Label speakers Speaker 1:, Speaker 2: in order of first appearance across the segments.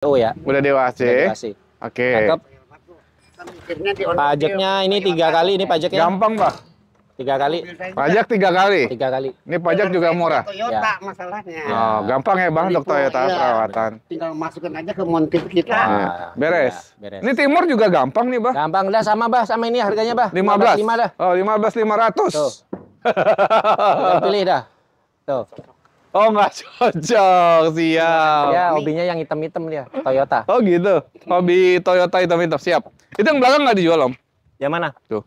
Speaker 1: Oh ya.
Speaker 2: Udah dewasa. Oke.
Speaker 1: Cakep. Pajaknya ini 3 kali, ini pajaknya.
Speaker 2: Gampang, Pak.
Speaker 1: 3 kali.
Speaker 2: Pajak 3 kali.
Speaker 1: 3 kali.
Speaker 2: Ini pajak juga murah.
Speaker 3: Toyota masalahnya.
Speaker 2: Oh, gampang ya Bang untuk Toyota perawatan.
Speaker 3: Tinggal masukin aja ke montir kita.
Speaker 2: Beres.
Speaker 1: Beres.
Speaker 2: Ini timur juga gampang nih, Bang.
Speaker 1: Gampang dah sama Bah, sama ini harganya Bah.
Speaker 2: 15.
Speaker 1: 5 dah.
Speaker 2: Oh, 15.500.
Speaker 1: Tuh. Tinggal pilih dah. Tuh.
Speaker 2: Oh, nggak cocok. Siap.
Speaker 1: Ya, hobinya yang hitam-hitam dia, Toyota.
Speaker 2: Oh, gitu. Hobi Toyota hitam-hitam. Siap. Itu yang belakang nggak dijual, Om?
Speaker 1: Yang mana?
Speaker 2: Tuh.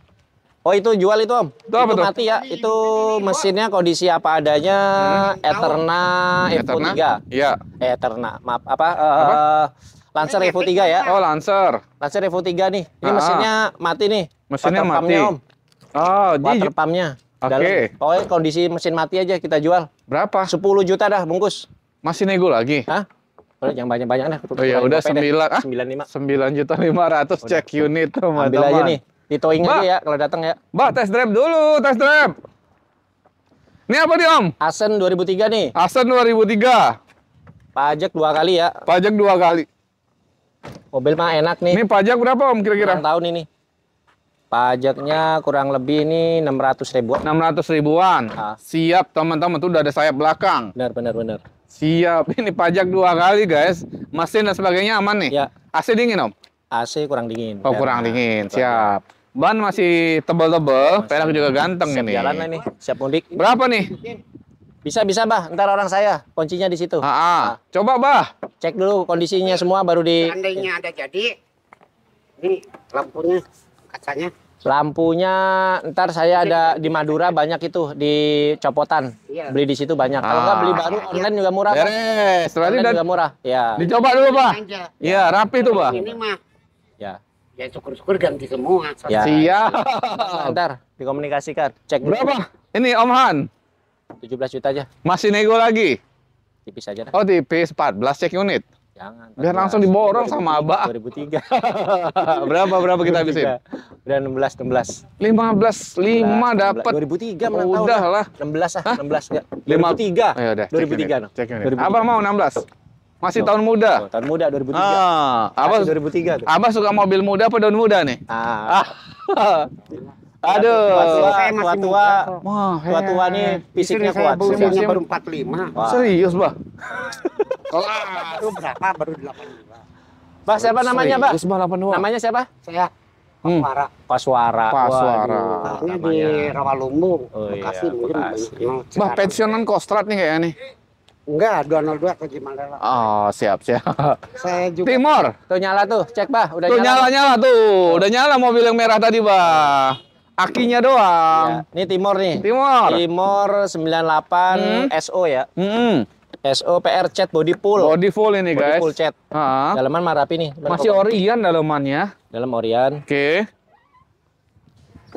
Speaker 1: Oh, itu jual itu, Om.
Speaker 2: Itu apa tuh?
Speaker 1: mati ya. Itu mesinnya kondisi apa adanya, Eterna Evo 3.
Speaker 2: Iya.
Speaker 1: Eterna, maaf apa? Lancer Evo 3 ya.
Speaker 2: Oh, Lancer.
Speaker 1: Lancer Evo 3 nih. Ini mesinnya mati nih.
Speaker 2: Mesinnya
Speaker 1: Water
Speaker 2: mati.
Speaker 1: pumpnya, Om.
Speaker 2: Oh,
Speaker 1: Water pumpnya.
Speaker 2: Oke.
Speaker 1: Pokoknya kondisi mesin mati aja kita jual.
Speaker 2: Berapa?
Speaker 1: 10 juta dah bungkus.
Speaker 2: Masih nego lagi?
Speaker 1: Hah? Boleh jangan banyak-banyak dah.
Speaker 2: Oh ya udah 9.
Speaker 1: 95.
Speaker 2: 9.500.000 cek unit, teman-teman.
Speaker 1: Ambil aja nih. Di towing aja ya kalau datang ya.
Speaker 2: Mbak, test drive dulu, test drive. Ini apa nih, Om?
Speaker 1: Asen 2003 nih.
Speaker 2: Asen 2003.
Speaker 1: Pajak 2 kali ya.
Speaker 2: Pajak 2 kali.
Speaker 1: Mobil mah enak nih.
Speaker 2: Ini pajak berapa, Om, kira-kira?
Speaker 1: 6 tahun ini. Pajaknya kurang lebih ini 600 ribuan.
Speaker 2: 600 ribuan.
Speaker 1: Ah.
Speaker 2: Siap, teman-teman. Tuh udah ada sayap belakang.
Speaker 1: Benar.
Speaker 2: Siap. Ini pajak 2 kali, guys. Mesin dan sebagainya aman nih?
Speaker 1: Ya.
Speaker 2: AC dingin, Om?
Speaker 1: AC kurang dingin.
Speaker 2: Oh, kurang dingin. Siap. Ban masih tebel-tebel. Pelek juga ganteng
Speaker 1: Siap
Speaker 2: ini.
Speaker 1: jalan lah nih. Siap mudik.
Speaker 2: Berapa nih?
Speaker 1: Bisa, Bah. Ntar orang saya. Kuncinya di situ.
Speaker 2: Coba, Bah.
Speaker 1: Cek dulu kondisinya semua baru di...
Speaker 3: Seandainya ada jadi, ini lampunya, kacanya.
Speaker 1: Lampunya ntar saya ada di Madura banyak itu di Copotan.
Speaker 3: Iya.
Speaker 1: Beli di situ banyak. Kalau nggak beli baru online juga murah. Pak.
Speaker 2: Beres. Berarti
Speaker 1: Online juga murah. Ya.
Speaker 2: dicoba dulu, Bah.
Speaker 3: Aja.
Speaker 2: Iya, rapi tuh, Bah.
Speaker 3: Ini mah,
Speaker 1: Ya.
Speaker 3: ya syukur-syukur ganti semua.
Speaker 1: Ya.
Speaker 2: Siap.
Speaker 1: Ntar dikomunikasikan. Cek dulu.
Speaker 2: Berapa? Ini Om Han.
Speaker 1: 17 juta aja.
Speaker 2: Masih nego lagi?
Speaker 1: Tipis aja dah.
Speaker 2: Oh, tipis 14 cek unit.
Speaker 1: Jangan.
Speaker 2: Biar langsung diborong sama Abah.
Speaker 1: 2003.
Speaker 2: Berapa kita habisin?
Speaker 1: Udah 16.
Speaker 2: 15.5 dapat.
Speaker 1: 2003 mana tahu.
Speaker 2: Udah lah.
Speaker 1: 16 ah, 16 enggak.
Speaker 2: 2003. Ayo udah.
Speaker 1: 2003 no.
Speaker 2: Cek unit. Abah mau 16. Masih tahun muda.
Speaker 1: Oh, tahun muda 2003.
Speaker 2: Abah
Speaker 1: Masih 2003 tuh.
Speaker 2: Abah suka mobil muda apa daun muda nih? Aduh.
Speaker 1: Tua-tua nih fisiknya kuat.
Speaker 3: Usianya baru 45.
Speaker 2: Serius, Bah?
Speaker 3: Itu berapa? Baru 82.
Speaker 1: Bah, siapa namanya, Bah?
Speaker 2: Serius, Bah, 82.
Speaker 1: Namanya siapa?
Speaker 3: Saya Paswara.
Speaker 1: Paswara.
Speaker 2: Paswara.
Speaker 3: Ini di Rawalumbung.
Speaker 1: Oh, iya,
Speaker 3: Bekasi mungkin
Speaker 1: Bekasi.
Speaker 3: banyak.
Speaker 2: Bah, pensiunan Kostrad nih kayaknya nih.
Speaker 3: Enggak, 202 ke Jimalela.
Speaker 2: Oh, siap.
Speaker 3: Saya juga
Speaker 2: Timur.
Speaker 1: Tuh nyala tuh, cek Bah, udah
Speaker 2: Tuh
Speaker 1: nyala.
Speaker 2: nyala tuh. Udah nyala mobil yang merah tadi, Bah. Akinya doang.
Speaker 1: Ya, ini Timor nih.
Speaker 2: Timur.
Speaker 1: Timor 98 SO ya. SO PR cat body full.
Speaker 2: Body full ini,
Speaker 1: Body
Speaker 2: guys.
Speaker 1: full cat. Dalaman mah rapi nih.
Speaker 2: Masih Orion dalamannya.
Speaker 1: Dalam Orion.
Speaker 2: Oke.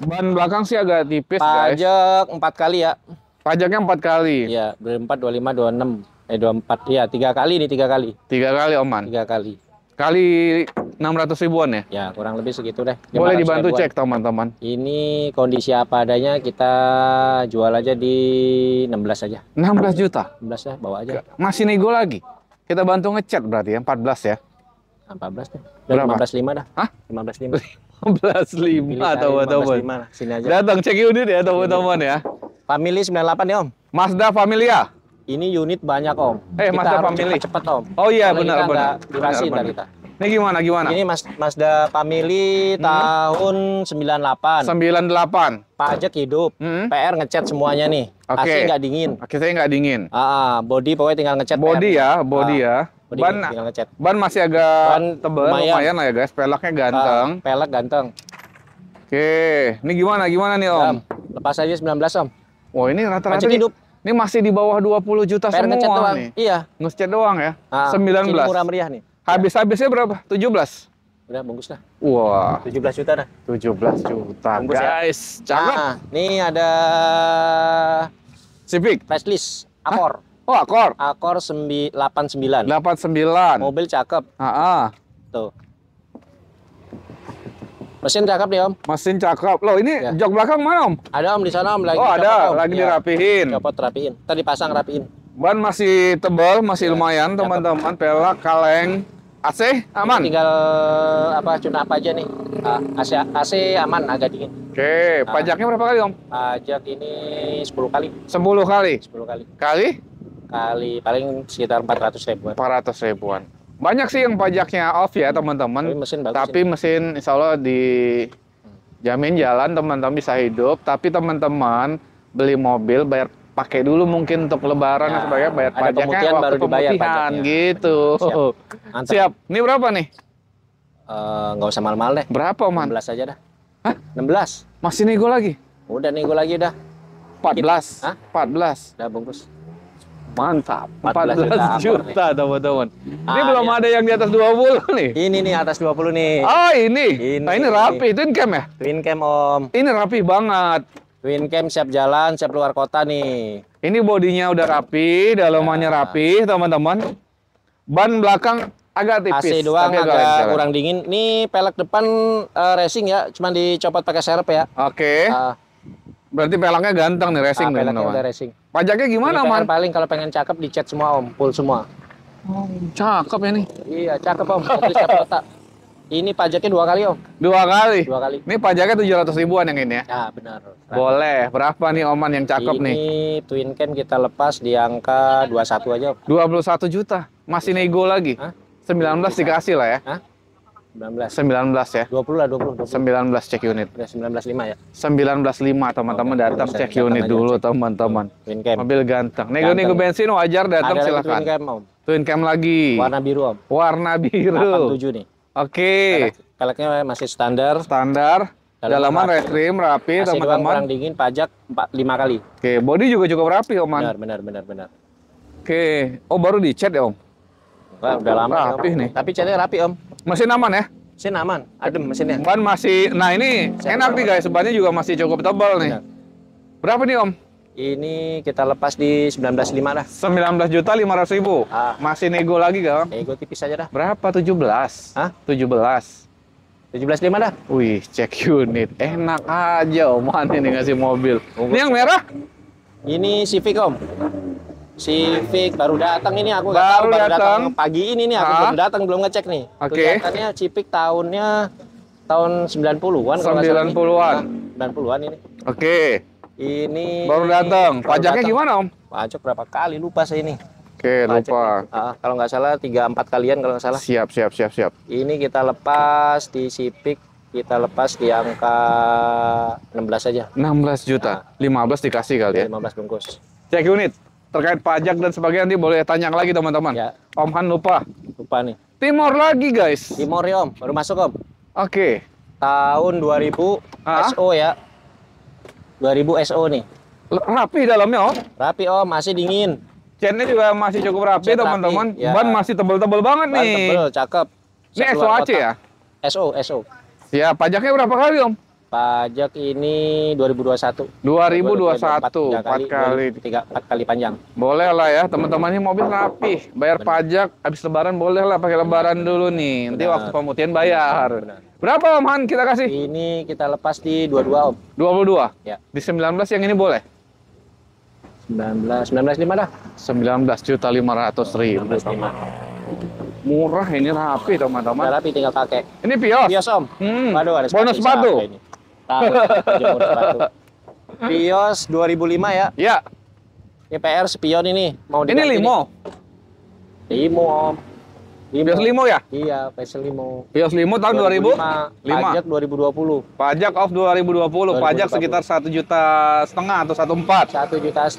Speaker 2: Ban belakang sih agak tipis, guys.
Speaker 1: Pajak 4 kali ya.
Speaker 2: Pajaknya 4 kali.
Speaker 1: Iya, 24, 25, 26. 24. Iya, 3 kali nih, 3 kali.
Speaker 2: 3 kali, Oman.
Speaker 1: 3 kali.
Speaker 2: Kali 600 ribuan ya?
Speaker 1: Ya, kurang lebih segitu deh.
Speaker 2: Boleh
Speaker 1: 500
Speaker 2: dibantu
Speaker 1: ribuan.
Speaker 2: cek, teman-teman.
Speaker 1: Ini kondisi apa adanya, kita jual aja di 16 aja.
Speaker 2: 16 juta.
Speaker 1: 16 ya, bawa aja.
Speaker 2: Masih nego lagi. Kita bantu ngecat berarti ya, 14 ya.
Speaker 1: 14 deh.
Speaker 2: Berapa?
Speaker 1: 15.5 dah.
Speaker 2: Hah?
Speaker 1: 15.5.
Speaker 2: 15.5 teman-teman.
Speaker 1: 15.5 sini aja.
Speaker 2: Datang cek unit ya, teman-teman ya.
Speaker 1: Family 98 ya, Om.
Speaker 2: Mazda Familia.
Speaker 1: Ini unit banyak, Om.
Speaker 2: Mazda Family.
Speaker 1: Cepet, Om.
Speaker 2: Oh iya,
Speaker 1: Soalnya
Speaker 2: benar,
Speaker 1: kita
Speaker 2: benar.
Speaker 1: nggak durasi
Speaker 2: Benar,
Speaker 1: ntar kita.
Speaker 2: Ini gimana?
Speaker 1: Ini Mazda Family tahun 98.
Speaker 2: 98.
Speaker 1: Pajak hidup. PR ngecat semuanya nih.
Speaker 2: Oke.
Speaker 1: AC nggak dingin.
Speaker 2: Oke, saya nggak dingin.
Speaker 1: Body pokoknya tinggal ngecat.
Speaker 2: Body
Speaker 1: PR.
Speaker 2: ya, body ya.
Speaker 1: Body
Speaker 2: Ban
Speaker 1: tinggal ngecat.
Speaker 2: ban masih agak
Speaker 1: Ban
Speaker 2: tebal,
Speaker 1: lumayan.
Speaker 2: lumayan lah ya guys. Peleknya ganteng.
Speaker 1: Pelek ganteng.
Speaker 2: Oke, ini gimana nih Om?
Speaker 1: Lepas aja 19, Om.
Speaker 2: Wah, ini rata-rata
Speaker 1: Pajak hidup.
Speaker 2: ini masih di bawah 20 juta
Speaker 1: PR ngecat
Speaker 2: semua
Speaker 1: doang.
Speaker 2: nih.
Speaker 1: Iya.
Speaker 2: Ngecat doang ya.
Speaker 1: Sini
Speaker 2: 19.
Speaker 1: murah meriah nih.
Speaker 2: Habisnya berapa? 17.
Speaker 1: Udah bungkus dah.
Speaker 2: Wah,
Speaker 1: 17 juta dah.
Speaker 2: 17 juta
Speaker 1: Bungkus ya.
Speaker 2: guys. Cakep.
Speaker 1: Nah, nih ada
Speaker 2: Civic.
Speaker 1: facelift Accord.
Speaker 2: Oh, Accord.
Speaker 1: Accord 89.
Speaker 2: 89.
Speaker 1: Mobil cakep. Tuh. Mesin cakep nih, Om.
Speaker 2: Mesin cakep. Loh, ini
Speaker 1: Ya.
Speaker 2: jok belakang mana, Om?
Speaker 1: Ada, Om, di sana, Om, lagi
Speaker 2: Oh,
Speaker 1: dicopot,
Speaker 2: ada,
Speaker 1: Om.
Speaker 2: lagi
Speaker 1: Ya,
Speaker 2: dirapihin.
Speaker 1: copot rapiin. Tadi pasang rapiin.
Speaker 2: Ban masih tebal, masih lumayan, teman-teman. Pelak, kaleng. AC aman.
Speaker 1: Ini tinggal tune up aja nih. AC aman, agak dingin.
Speaker 2: Oke, pajaknya berapa kali Om?
Speaker 1: Pajak ini 10 kali.
Speaker 2: 10 kali.
Speaker 1: 10 kali.
Speaker 2: Kali
Speaker 1: Paling sekitar 400 ribuan.
Speaker 2: 400 ribuan. Banyak sih yang pajaknya off ya teman-teman.
Speaker 1: Tapi mesin bagus.
Speaker 2: Tapi mesin insya Allah dijamin jalan, teman-teman bisa hidup. Tapi teman-teman beli mobil bayar pakai dulu mungkin untuk lebaran dan sebagainya, bayar
Speaker 1: ada
Speaker 2: pajaknya
Speaker 1: pemutihan
Speaker 2: waktu
Speaker 1: baru dibayar
Speaker 2: pemutihan
Speaker 1: pajaknya.
Speaker 2: gitu.
Speaker 1: Mantap.
Speaker 2: Siap. Ini berapa nih?
Speaker 1: Nggak usah mahal-mahal deh.
Speaker 2: Berapa Man?
Speaker 1: 16 aja dah.
Speaker 2: Hah?
Speaker 1: 16.
Speaker 2: Masih nego lagi?
Speaker 1: Udah nih gue lagi dah.
Speaker 2: 14.
Speaker 1: Hah?
Speaker 2: 14.
Speaker 1: Udah bungkus.
Speaker 2: Mantap.
Speaker 1: 14
Speaker 2: 14
Speaker 1: juta,
Speaker 2: juta teman-teman. Ini belum
Speaker 1: iya.
Speaker 2: ada yang di atas 20 nih.
Speaker 1: Ini nih atas 20 nih.
Speaker 2: Oh ini.
Speaker 1: Ini.
Speaker 2: Nah ini rapi, twin cam ya?
Speaker 1: Twin cam Om.
Speaker 2: Ini rapi banget.
Speaker 1: Twin cam siap jalan, siap keluar kota nih.
Speaker 2: Ini bodinya udah rapi, dalamannya rapi, teman-teman. Ban belakang agak tipis.
Speaker 1: AC doang
Speaker 2: tapi
Speaker 1: agak kurang dingin. Nih pelek depan racing ya, cuman dicopot pakai serep ya.
Speaker 2: Oke. Berarti pelaknya ganteng nih racing nih,
Speaker 1: Peleknya
Speaker 2: teman-teman.
Speaker 1: udah racing.
Speaker 2: Pajaknya gimana,
Speaker 1: Ini
Speaker 2: Man?
Speaker 1: paling kalau pengen cakep dicat semua Om, full semua.
Speaker 2: Oh, cakep ya nih.
Speaker 1: Iya, cakep Om. Mobil siap kota. Ini pajaknya 2 kali Om.
Speaker 2: 2 kali.
Speaker 1: 2 kali.
Speaker 2: Ini pajaknya 700 ribuan yang ini ya.
Speaker 1: Ya, benar.
Speaker 2: Boleh. Berapa nih Oman yang cakep nih?
Speaker 1: Ini twin cam kita lepas di angka 21 aja Om.
Speaker 2: 21 juta. Masih nego lagi.
Speaker 1: Hah?
Speaker 2: 19 dikasih lah ya.
Speaker 1: Hah? 19.
Speaker 2: 19 ya.
Speaker 1: 20 lah, 20.
Speaker 2: 19 cek unit.
Speaker 1: Udah 19.5 ya.
Speaker 2: 19.5 teman-teman datang
Speaker 1: Saya
Speaker 2: cek
Speaker 1: datang
Speaker 2: unit
Speaker 1: aja,
Speaker 2: dulu
Speaker 1: cek.
Speaker 2: teman-teman.
Speaker 1: Twin cam.
Speaker 2: Mobil ganteng. Nego-nego
Speaker 1: Ganteng.
Speaker 2: bensin wajar datang
Speaker 1: Ada lagi
Speaker 2: silakan.
Speaker 1: twin cam Om.
Speaker 2: Twin cam lagi.
Speaker 1: Warna biru Om.
Speaker 2: Warna biru.
Speaker 1: 87 nih.
Speaker 2: Oke.
Speaker 1: Peleknya masih standar.
Speaker 2: Standar. Dalaman
Speaker 1: rapi.
Speaker 2: restream rapi
Speaker 1: AC doang kurang
Speaker 2: teman-teman.
Speaker 1: dingin, pajak 5 kali.
Speaker 2: Oke, body juga cukup rapi Oman.
Speaker 1: Benar.
Speaker 2: Oke. Oh baru dicat ya Om.
Speaker 1: Wah, udah lama
Speaker 2: Rapi
Speaker 1: Om.
Speaker 2: nih.
Speaker 1: Tapi catnya rapi Om.
Speaker 2: Mesin aman ya?
Speaker 1: Mesin aman, adem mesinnya.
Speaker 2: Ban masih, nah ini enak nih guys, bannya juga masih cukup tebal nih.
Speaker 1: Benar.
Speaker 2: Berapa nih Om?
Speaker 1: Ini kita lepas di 19.5 dah.
Speaker 2: 19.500.000. Masih nego lagi gak Om?
Speaker 1: Ego tipis aja dah.
Speaker 2: Berapa? 17.
Speaker 1: Hah?
Speaker 2: 17.
Speaker 1: 17.5 dah.
Speaker 2: Wih, cek unit. Enak aja Oman ini ngasih mobil. Ini yang merah?
Speaker 1: Ini Civic Om. Civic baru datang ini aku nggak
Speaker 2: Baru
Speaker 1: tahu baru
Speaker 2: datang.
Speaker 1: datang pagi ini nih aku
Speaker 2: Ah.
Speaker 1: belum datang belum ngecek nih.
Speaker 2: Oke.
Speaker 1: Kelihatannya Civic tahunnya tahun 90-an kalau nggak salah nih.
Speaker 2: 90-an.
Speaker 1: 90-an ini.
Speaker 2: Oke,
Speaker 1: Ini
Speaker 2: baru datang.
Speaker 1: baru
Speaker 2: Pajaknya
Speaker 1: datang.
Speaker 2: gimana Om?
Speaker 1: Pajak berapa kali lupa saya ini.
Speaker 2: Oke,
Speaker 1: Pajak
Speaker 2: lupa.
Speaker 1: ini. Kalau nggak salah 3-4 kalian kalau nggak salah.
Speaker 2: Siap.
Speaker 1: Ini kita lepas di Civic, kita lepas di angka 16 aja.
Speaker 2: 16 juta. 15 dikasih kali ya.
Speaker 1: 15 bungkus.
Speaker 2: Cek unit. Terkait pajak dan sebagainya nanti boleh tanya lagi teman-teman.
Speaker 1: Ya.
Speaker 2: Om Han lupa.
Speaker 1: Lupa nih.
Speaker 2: Timor lagi guys.
Speaker 1: Timor ya Om, baru masuk Om.
Speaker 2: Oke.
Speaker 1: Tahun 2000
Speaker 2: Ah?
Speaker 1: SO ya. 2000 SO nih.
Speaker 2: Rapi dalamnya Om.
Speaker 1: Rapi Om, masih dingin.
Speaker 2: Catnya juga masih cukup rapi
Speaker 1: Cat
Speaker 2: teman-teman.
Speaker 1: rapi, ya.
Speaker 2: Ban masih tebel-tebel banget
Speaker 1: Ban
Speaker 2: nih.
Speaker 1: tebel, cakep.
Speaker 2: Ini
Speaker 1: Siap keluar
Speaker 2: SOAC
Speaker 1: kota.
Speaker 2: ya?
Speaker 1: SO.
Speaker 2: Ya, pajaknya berapa kali Om?
Speaker 1: Pajak ini 2021.
Speaker 2: 2021, 4
Speaker 1: 4
Speaker 2: kali.
Speaker 1: kali panjang.
Speaker 2: Boleh lah ya, teman-teman ini mobil rapi. Bayar pajak, habis lebaran boleh lah pakai lebaran dulu nih. Nanti
Speaker 1: Benar.
Speaker 2: waktu pemutihan bayar.
Speaker 1: Benar.
Speaker 2: Berapa Om Han kita kasih?
Speaker 1: Ini kita lepas di 22 Om.
Speaker 2: 22?
Speaker 1: Ya.
Speaker 2: Di 19 yang ini boleh?
Speaker 1: 19.5 dah.
Speaker 2: 19.500.000.
Speaker 1: 19.5.
Speaker 2: Murah ini rapi
Speaker 1: Udah
Speaker 2: teman-teman.
Speaker 1: rapi tinggal pakai.
Speaker 2: Ini Vios.
Speaker 1: Vios Om. Waduh, ada
Speaker 2: Bonus sepatu.
Speaker 1: siapa ini? Tahu, bonus sepatu. Vios 2005 ya.
Speaker 2: Ya,
Speaker 1: Ini PR spion ini. Mau
Speaker 2: ini
Speaker 1: diganti
Speaker 2: limo.
Speaker 1: nih. Limo Om.
Speaker 2: Vios limo ya?
Speaker 1: Iya, Vios limo.
Speaker 2: Vios limo tahun 2005.
Speaker 1: Pajak 2020.
Speaker 2: Pajak off 2020. Pajak
Speaker 1: 2020.
Speaker 2: sekitar 1,5 juta atau 1,4.
Speaker 1: 1,5 juta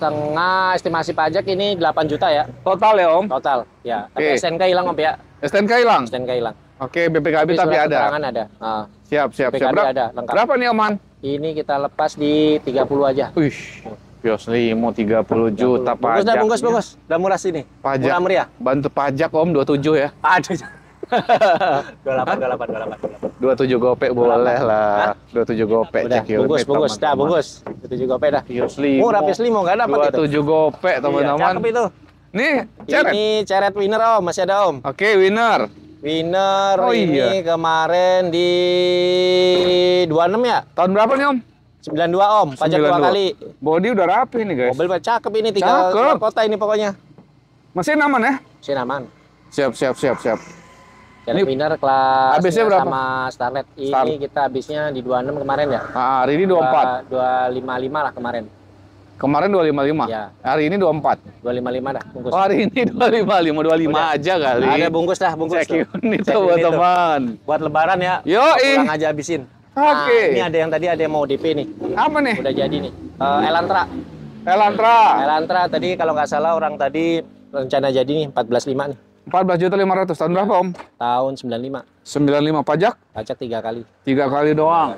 Speaker 1: estimasi pajak ini 8 juta ya
Speaker 2: Total ya Om.
Speaker 1: total. Ya, tapi
Speaker 2: Oke.
Speaker 1: STNK hilang Om ya.
Speaker 2: STNK hilang.
Speaker 1: STNK hilang.
Speaker 2: Oke, BPKB tapi
Speaker 1: surat
Speaker 2: ada.
Speaker 1: keterangan ada. Nah,
Speaker 2: Siap.
Speaker 1: BPKB ada, lengkap.
Speaker 2: Berapa nih Om Han?
Speaker 1: ini kita lepas di 30 aja.
Speaker 2: Wih, Vios limo 30 juta
Speaker 1: Bungkus
Speaker 2: pajak.
Speaker 1: bungkus. Udah murah sini.
Speaker 2: Pajak.
Speaker 1: Murah meriah.
Speaker 2: Bantu pajak Om 27 ya.
Speaker 1: Aduh. 28.
Speaker 2: 27 gopek boleh lah. 27 gopek
Speaker 1: Udah,
Speaker 2: cek unit,
Speaker 1: bungkus. Dah,
Speaker 2: teman-teman.
Speaker 1: bungkus. Itu juga dah.
Speaker 2: Vios limo.
Speaker 1: Murah Vios limo enggak dapat itu.
Speaker 2: 27 gopek
Speaker 1: Iya,
Speaker 2: teman-teman.
Speaker 1: cakep itu.
Speaker 2: Nih, ceret.
Speaker 1: Ini ceret winner Om, masih ada Om.
Speaker 2: Oke, winner.
Speaker 1: Winner
Speaker 2: Oh,
Speaker 1: ini
Speaker 2: iya.
Speaker 1: kemarin di 26 ya?
Speaker 2: Tahun berapa nih Om?
Speaker 1: 92 Om, pajak 2
Speaker 2: 92.
Speaker 1: kali.
Speaker 2: Body udah rapi nih guys.
Speaker 1: Mobil cakep ini, tinggal
Speaker 2: Cakep.
Speaker 1: keluar kota ini pokoknya.
Speaker 2: Mesin aman ya?
Speaker 1: Mesin aman.
Speaker 2: Siap.
Speaker 1: Carabiner kelas
Speaker 2: habisnya berapa?
Speaker 1: sama Starlet. Ini
Speaker 2: Star.
Speaker 1: kita habisnya di 26 kemarin ya.
Speaker 2: Nah, hari ini 24.
Speaker 1: 255 lah kemarin.
Speaker 2: Kemarin 255.
Speaker 1: Ya.
Speaker 2: Hari ini 24.
Speaker 1: 255 dah bungkus.
Speaker 2: Oh, hari ini 255, 25
Speaker 1: Udah.
Speaker 2: aja kali.
Speaker 1: Ada bungkus dah, bungkus.
Speaker 2: Cek
Speaker 1: tuh.
Speaker 2: unit
Speaker 1: Cek
Speaker 2: tuh buat
Speaker 1: unit tuh.
Speaker 2: teman.
Speaker 1: Buat lebaran ya.
Speaker 2: Yoi.
Speaker 1: Pulang aja habisin.
Speaker 2: Oke.
Speaker 1: Ini ada yang tadi ada yang mau DP nih.
Speaker 2: Apa nih?
Speaker 1: Udah jadi nih. Elantra.
Speaker 2: Elantra.
Speaker 1: Elantra tadi kalau nggak salah orang tadi rencana jadi nih 14.5 nih.
Speaker 2: 14.500.000. Tahun berapa, Om?
Speaker 1: Tahun 95.
Speaker 2: 95 pajak?
Speaker 1: Pajak 3 kali.
Speaker 2: 3 kali doang.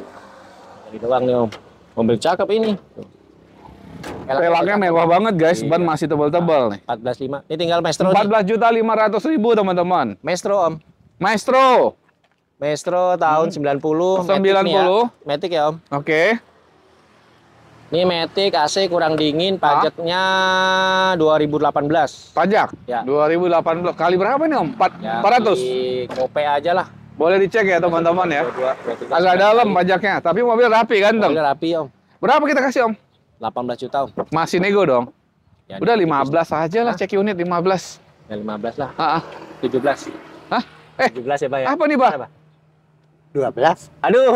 Speaker 1: Jadi doang nih Om. Mobil cakep ini.
Speaker 2: Pelaknya mewah banget, guys.
Speaker 1: Iya.
Speaker 2: Ban masih tebal-tebal nih.
Speaker 1: 14.5. Ini tinggal Maestro nih.
Speaker 2: 14.500.000, teman-teman.
Speaker 1: Maestro Om.
Speaker 2: Maestro.
Speaker 1: Maestro tahun 90.
Speaker 2: 90.
Speaker 1: Matic nih ya. Matic ya Om.
Speaker 2: Oke.
Speaker 1: Ini Matic AC kurang dingin, pajaknya 2018.
Speaker 2: Pajak?
Speaker 1: Ya.
Speaker 2: 2018. Kali berapa nih, Om?
Speaker 1: Ya,
Speaker 2: 400?
Speaker 1: di Kope aja lah.
Speaker 2: Boleh dicek ya, teman-teman ya.
Speaker 1: 22, 23,
Speaker 2: Agak dalam pajaknya, tapi mobil rapi kan, Tem?
Speaker 1: Mobil rapi Om.
Speaker 2: Berapa kita kasih, Om?
Speaker 1: 18 juta Om.
Speaker 2: Masih nego dong?
Speaker 1: Ya,
Speaker 2: Udah
Speaker 1: dikit
Speaker 2: 15 aja lah, cek unit 15.
Speaker 1: Ya 15 lah.
Speaker 2: Ah,
Speaker 1: 17.
Speaker 2: Hah? Eh,
Speaker 1: 17 ya Pak ya.
Speaker 2: apa nih, Bah?
Speaker 1: Berapa?
Speaker 3: 12.
Speaker 1: Aduh.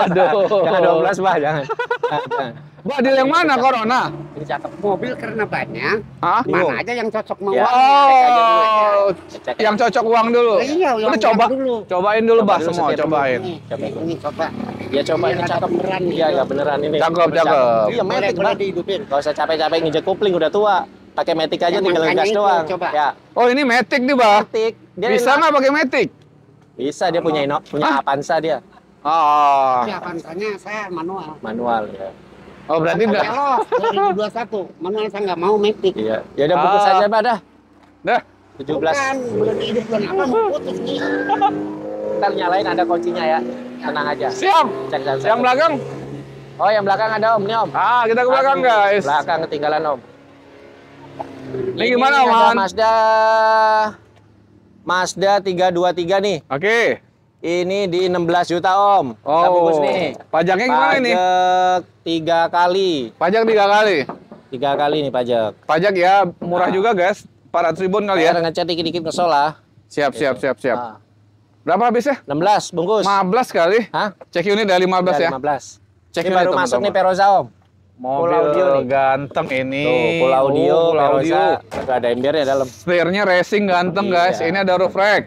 Speaker 2: Aduh.
Speaker 1: Jangan 12 Pak, jangan. Jangan.
Speaker 2: Bah, deal yang mana, Corona?
Speaker 1: Ini cakep.
Speaker 3: Mobil karena banyak,
Speaker 2: Hah?
Speaker 1: Bingung.
Speaker 3: mana aja yang cocok mau.
Speaker 1: Ya.
Speaker 2: Oh,
Speaker 1: Cek
Speaker 2: yang cocok uang dulu.
Speaker 3: Iya, yang
Speaker 2: Udah coba
Speaker 3: dulu.
Speaker 2: Cobain dulu,
Speaker 1: Coba
Speaker 2: Bah,
Speaker 1: dulu
Speaker 2: semua,
Speaker 1: setir dulu.
Speaker 2: cobain.
Speaker 1: Coba.
Speaker 3: Ini coba.
Speaker 1: Ya coba ini
Speaker 3: Biar ada
Speaker 1: cakep
Speaker 3: beneran
Speaker 1: Iya,
Speaker 3: gitu.
Speaker 1: enggak beneran ini.
Speaker 2: Cakep,
Speaker 1: Udah
Speaker 2: cakep.
Speaker 1: Iya, Matic,
Speaker 3: boleh
Speaker 1: Pak.
Speaker 3: dihidupin.
Speaker 1: Gak usah capek-capek nginjek kupling udah tua. Pakai Matic aja
Speaker 3: Ya,
Speaker 1: tinggal
Speaker 3: makanya
Speaker 1: gas
Speaker 3: itu,
Speaker 1: doang.
Speaker 3: coba.
Speaker 1: Ya,
Speaker 2: Oh, ini Matic nih, Bah.
Speaker 1: Matic. Dia
Speaker 2: Bisa
Speaker 1: enak.
Speaker 2: nggak pakai Matic?
Speaker 1: Bisa, dia punya
Speaker 2: Hah?
Speaker 1: Avanza dia.
Speaker 2: Oh,
Speaker 3: Tapi Avanza-nya saya manual.
Speaker 1: Manual ya.
Speaker 2: oh berarti enggak.
Speaker 3: Veloz 2021. Manual saya nggak mau Matic.
Speaker 1: Iya. Ya udah bungkus
Speaker 2: Ah.
Speaker 1: aja, Pak dah.
Speaker 2: Dah.
Speaker 1: 17.
Speaker 3: Bukan, belum hidup belum apa mau putus nih.
Speaker 1: Ntar nyalain ada kuncinya ya. Tenang aja.
Speaker 2: Siap.
Speaker 1: Cek dan
Speaker 2: Yang belakang?
Speaker 1: Oh, yang belakang ada Om, nih Om.
Speaker 2: Ah, kita ke belakang,
Speaker 1: Aduh,
Speaker 2: guys.
Speaker 1: Belakang ketinggalan Om.
Speaker 2: Ini gimana,
Speaker 1: ada
Speaker 2: Man?
Speaker 1: Mazda 323 nih.
Speaker 2: Oke.
Speaker 1: Ini di 16 juta Om. Kita
Speaker 2: Oh,
Speaker 1: bungkus nih.
Speaker 2: pajaknya gimana ini?
Speaker 1: Pajak 3 kali.
Speaker 2: Pajak 3 kali.
Speaker 1: 3 kali nih pajak.
Speaker 2: Pajak ya murah juga, guys. 400.000 kali ya.
Speaker 1: Biar ngecat dikit-dikit ke Sola.
Speaker 2: Siap, siap, siap, siap.
Speaker 1: Ah,
Speaker 2: Berapa habisnya?
Speaker 1: 16 bungkus.
Speaker 2: 15 kali.
Speaker 1: Hah?
Speaker 2: Cek unit dari 15 ya.
Speaker 1: 15.
Speaker 2: Cek
Speaker 1: Ini
Speaker 2: unit,
Speaker 1: baru masuk nih
Speaker 2: teman-teman.
Speaker 1: Peroza Om.
Speaker 2: Mobil
Speaker 1: Audio nih.
Speaker 2: ganteng ini.
Speaker 1: Tuh, full audio,
Speaker 2: Oh, full audio.
Speaker 1: Peroza. Gak ada embernya dalam.
Speaker 2: Setirnya racing ganteng,
Speaker 1: Iya.
Speaker 2: guys. Ini ada roof rack.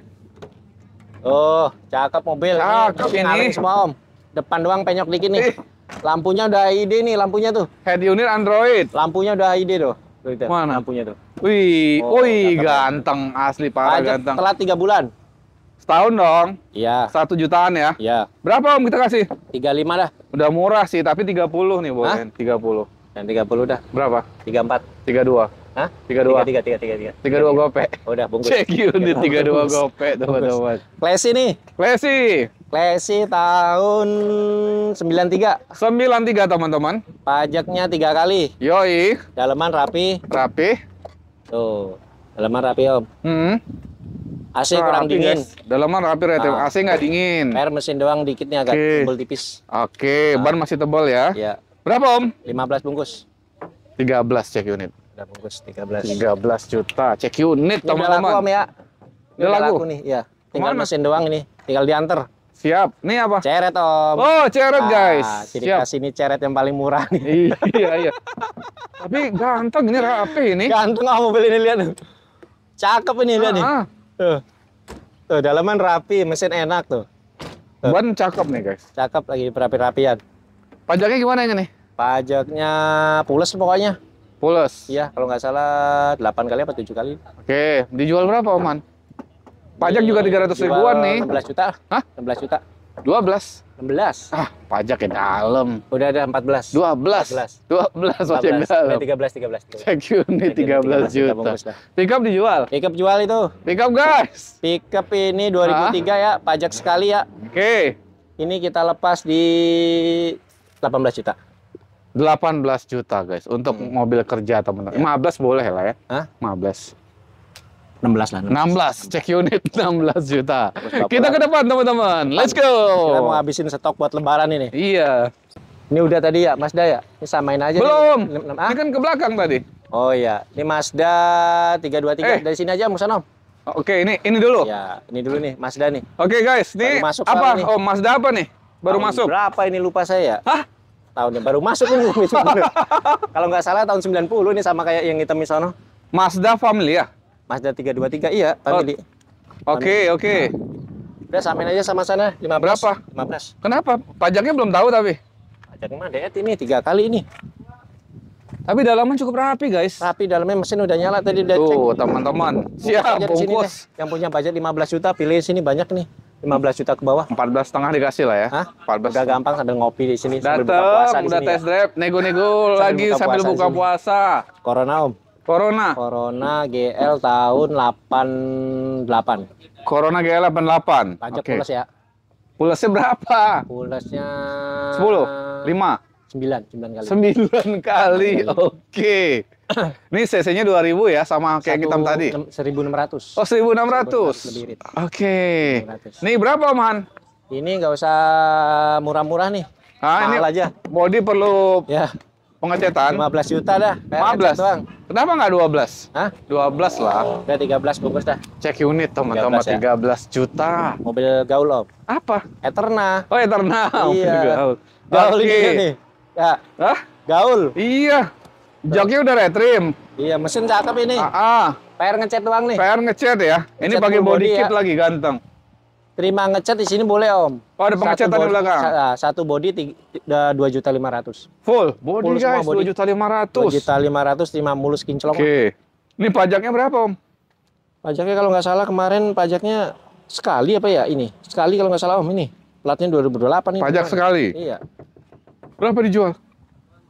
Speaker 1: Oh, cakep mobil.
Speaker 2: Cakep
Speaker 1: Ini ngaling
Speaker 2: ini.
Speaker 1: semua Om. Depan doang penyok dikit nih.
Speaker 2: Ih.
Speaker 1: Lampunya udah HID nih, lampunya tuh.
Speaker 2: Head unit Android.
Speaker 1: Lampunya udah HID tuh. Tuh, itu,
Speaker 2: Mana?
Speaker 1: lampunya tuh.
Speaker 2: Wih,
Speaker 1: Oh,
Speaker 2: wih,
Speaker 1: cakep.
Speaker 2: ganteng asli parah
Speaker 1: Pajak
Speaker 2: ganteng.
Speaker 1: telat 3 bulan.
Speaker 2: Setahun dong,
Speaker 1: Iya,
Speaker 2: 1 jutaan ya.
Speaker 1: iya.
Speaker 2: Berapa Om kita kasih?
Speaker 1: 35 dah.
Speaker 2: Udah murah sih, tapi 30 nih
Speaker 1: Hah?
Speaker 2: boleh. 30.
Speaker 1: Dan 30 dah.
Speaker 2: Berapa?
Speaker 1: 34.
Speaker 2: 32.
Speaker 1: Hah?
Speaker 2: 32.
Speaker 1: 33.
Speaker 2: 32 gope.
Speaker 1: Udah bungkus.
Speaker 2: Cek unit 32
Speaker 1: Bungkus.
Speaker 2: gope, teman-teman.
Speaker 1: Classy nih.
Speaker 2: Classy
Speaker 1: Classy tahun 93.
Speaker 2: 93 teman-teman.
Speaker 1: Pajaknya 3 kali.
Speaker 2: Yoi,
Speaker 1: Daleman rapi.
Speaker 2: rapi.
Speaker 1: Tuh. Daleman rapi Om.
Speaker 2: Hmm.
Speaker 1: AC kurang
Speaker 2: Rapi,
Speaker 1: dingin.
Speaker 2: guys. Dalaman rapi, rating.
Speaker 1: Ah.
Speaker 2: AC nggak dingin.
Speaker 1: Air mesin doang dikit nih agak
Speaker 2: Oke.
Speaker 1: tebel tipis.
Speaker 2: Oke, ban masih tebal ya.
Speaker 1: Iya.
Speaker 2: Berapa Om?
Speaker 1: 15 bungkus.
Speaker 2: 13 cek unit.
Speaker 1: Udah bungkus 13.
Speaker 2: 13 juta cek unit
Speaker 1: Ini udah laku Om
Speaker 2: teman-teman.
Speaker 1: ya. Ini
Speaker 2: Udah laku?
Speaker 1: nih, ya. Tinggal
Speaker 2: Kemana?
Speaker 1: mesin doang ini. Tinggal diantar.
Speaker 2: Siap. Nih apa?
Speaker 1: Ceret Om.
Speaker 2: Oh, ceret guys.
Speaker 1: Ciri
Speaker 2: Siap.
Speaker 1: khas ini ceret yang paling murah nih.
Speaker 2: Iya, iya. Tapi ganteng ini, rapi ini.
Speaker 1: Ganteng ah mobil ini lihat. Cakep ini lihat nih.
Speaker 2: Ah,
Speaker 1: Tuh. Tuh, dalaman rapi, mesin enak tuh.
Speaker 2: ban cakep nih guys.
Speaker 1: Cakep lagi rapi-rapian.
Speaker 2: Pajaknya gimana ini nih?
Speaker 1: Pajaknya pules pokoknya.
Speaker 2: Pules.
Speaker 1: Iya, kalau nggak salah 8 kali apa 7 kali.
Speaker 2: Oke, dijual berapa Oman? Pajak
Speaker 1: Ini
Speaker 2: juga 300 ribuan
Speaker 1: jual
Speaker 2: nih.
Speaker 1: 16 juta.
Speaker 2: Hah?
Speaker 1: 16 juta.
Speaker 2: 12.
Speaker 1: 16.
Speaker 2: Ah, pajaknya dalam.
Speaker 1: Udah ada 14.
Speaker 2: 12. 12 pajak
Speaker 1: 14.
Speaker 2: dalam.
Speaker 1: 13.
Speaker 2: Cek unit 13 juta. Pickup dijual.
Speaker 1: Pickup jual itu.
Speaker 2: Pickup guys.
Speaker 1: Pickup ini 2003 ya, pajak sekali ya.
Speaker 2: Oke.
Speaker 1: Ini kita lepas di 18 juta.
Speaker 2: 18 juta guys untuk mobil kerja teman-teman. 15 boleh lah ya.
Speaker 1: Hah?
Speaker 2: 15.
Speaker 1: 16 lah.
Speaker 2: 16 cek unit 16 juta.
Speaker 1: Terus
Speaker 2: Kita ke depan teman-teman. Let's
Speaker 1: Kita
Speaker 2: go.
Speaker 1: mau habisin stok buat lebaran ini.
Speaker 2: Iya.
Speaker 1: Ini udah tadi ya, Mazda ya? Ini samain aja.
Speaker 2: Belum.
Speaker 1: Nih.
Speaker 2: Ini kan ke belakang tadi.
Speaker 1: Oh iya, ini Mazda 323.
Speaker 2: Eh.
Speaker 1: Dari sini aja, Musan Om.
Speaker 2: Oke, ini dulu.
Speaker 1: Ya, ini dulu nih, Mazda nih.
Speaker 2: Oke guys, ini
Speaker 1: Baru masuk
Speaker 2: apa?
Speaker 1: soalnya nih.
Speaker 2: Oh, Mazda apa nih? Baru
Speaker 1: Tahun
Speaker 2: masuk.
Speaker 1: Berapa ini lupa saya?
Speaker 2: Hah?
Speaker 1: Tahunnya baru masuk ini. Kalau nggak salah tahun 90 ini sama kayak yang hitam di sono.
Speaker 2: Mazda Family ya?
Speaker 1: Mazda 323 iya, family.
Speaker 2: Oke.
Speaker 1: Udah samain aja sama sana 15.
Speaker 2: Berapa?
Speaker 1: 15.
Speaker 2: Kenapa? Pajaknya belum tahu tapi.
Speaker 1: Pajaknya mah DET ini 3 kali ini.
Speaker 2: Tapi dalaman cukup rapi guys.
Speaker 1: Tapi dalamnya mesin udah nyala tadi udah cek.
Speaker 2: Tuh teman-teman. Siap
Speaker 1: Aja di sini
Speaker 2: bungkus.
Speaker 1: deh. Yang punya budget 15 juta pilih sini banyak nih. 15 juta ke bawah.
Speaker 2: 14,5 dikasih lah ya.
Speaker 1: Hah?
Speaker 2: 14.
Speaker 1: Udah gampang sambil ngopi di sini sambil buka puasa
Speaker 2: Dateng,
Speaker 1: di
Speaker 2: udah
Speaker 1: sini.
Speaker 2: test
Speaker 1: Ya.
Speaker 2: drive, nego-nego lagi
Speaker 1: buka
Speaker 2: sambil
Speaker 1: puasa
Speaker 2: buka
Speaker 1: di sini.
Speaker 2: puasa.
Speaker 1: Corona Om.
Speaker 2: Corona.
Speaker 1: Corona GL tahun 88.
Speaker 2: Corona GL88.
Speaker 1: Pajak
Speaker 2: Oke.
Speaker 1: plus ya.
Speaker 2: Plusnya berapa?
Speaker 1: Plusnya
Speaker 2: 10, 5,
Speaker 1: 9 kali.
Speaker 2: 9 kali. Oke. Ini CC-nya 2000 ya sama kayak hitam tadi.
Speaker 1: 1600.
Speaker 2: Oh, 1600.
Speaker 1: Lebih irit.
Speaker 2: Oke.
Speaker 1: 1600.
Speaker 2: Nih berapa, Man?
Speaker 1: Ini nggak usah murah-murah nih.
Speaker 2: Ah, ini
Speaker 1: Mahal aja.
Speaker 2: body perlu
Speaker 1: Ya,
Speaker 2: pengecetan.
Speaker 1: 15 juta dah. Kayak
Speaker 2: 15.
Speaker 1: ngecat doang.
Speaker 2: Kenapa nggak 12?
Speaker 1: Hah?
Speaker 2: 12 lah.
Speaker 1: Udah 13 bungkus dah.
Speaker 2: Cek unit teman-teman
Speaker 1: 13 ya?
Speaker 2: 13 juta.
Speaker 1: Mobil gaul Om.
Speaker 2: Apa?
Speaker 1: Eterna.
Speaker 2: Oh, Eternal.
Speaker 1: Iya.
Speaker 2: Gaul.
Speaker 1: Gaul
Speaker 2: Oke.
Speaker 1: ini nih. Ya,
Speaker 2: Hah?
Speaker 1: gaul.
Speaker 2: Iya. Joknya udah retrim.
Speaker 1: Iya, mesin cakep ini. PR ngecat doang nih.
Speaker 2: PR ngecat ya. Ini
Speaker 1: Ngecat
Speaker 2: pakai
Speaker 1: full
Speaker 2: body
Speaker 1: body
Speaker 2: kit
Speaker 1: ya.
Speaker 2: lagi ganteng.
Speaker 1: Terima ngecat di sini boleh Om.
Speaker 2: Oh, ada pengecatan di belakang.
Speaker 1: Satu body 2.500.000.
Speaker 2: Full body
Speaker 1: Full semua
Speaker 2: guys,
Speaker 1: body.
Speaker 2: 2.500.000.
Speaker 1: 2.500.000 terima mulus kinclong.
Speaker 2: Oke. Ini pajaknya berapa, Om?
Speaker 1: Pajaknya kalau nggak salah kemarin pajaknya sekali apa ya ini? Sekali kalau nggak salah Om ini. Platnya 2028 ini.
Speaker 2: Pajak sekali.
Speaker 1: Iya.
Speaker 2: Berapa dijual?